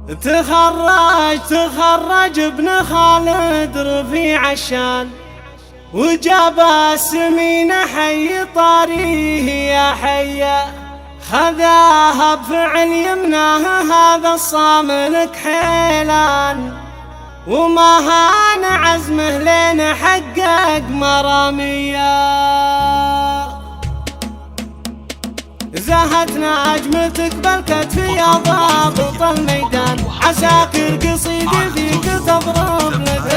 تخرج ابن خالد رفيع الشان، وجاب السمين حي طاريه يا حيا، خذاها بفعل يمناه هذا الصاملك حيلان، وما هان عزمه لين حقق مرامية. زهت نجمتك بالكتف يا ضابط الميدان، عساكر قصيد فيك تضرب لك.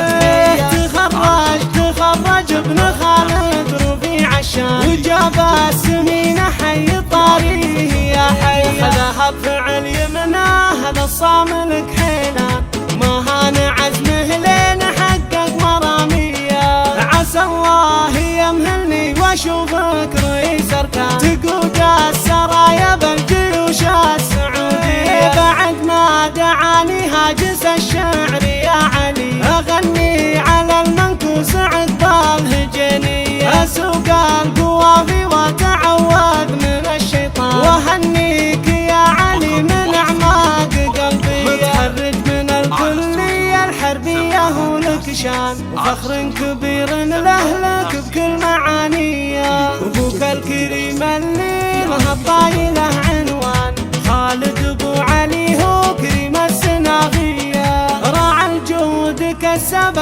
تخرج ابن خالد رفيع الشان، وجاب السمين حي طاريه يا حي، خذاها بفعل يمناه هذا الصاملك حيلان، ما هان عزمه لين حقق مرامية. عسى الله يمهلني واشوفك رئيس اركان، تقود السرايا بالجيوش السعودية، بعد ما دعاني هاجس الشعر يا علي، اغني على المنكوس عقب الهجنية، اسوق القوافي واتعوذ من الشيطان، وهنيك يا علي من اعماق قلبي، متخرج من الكلية الحربية ولك شان، وفخر كبير لأهلك بكل معانيه، وابوك الكريم اللي له الطايله عنوان، خالد ابو علي هو كريم السناغيه، راعى الجود كسب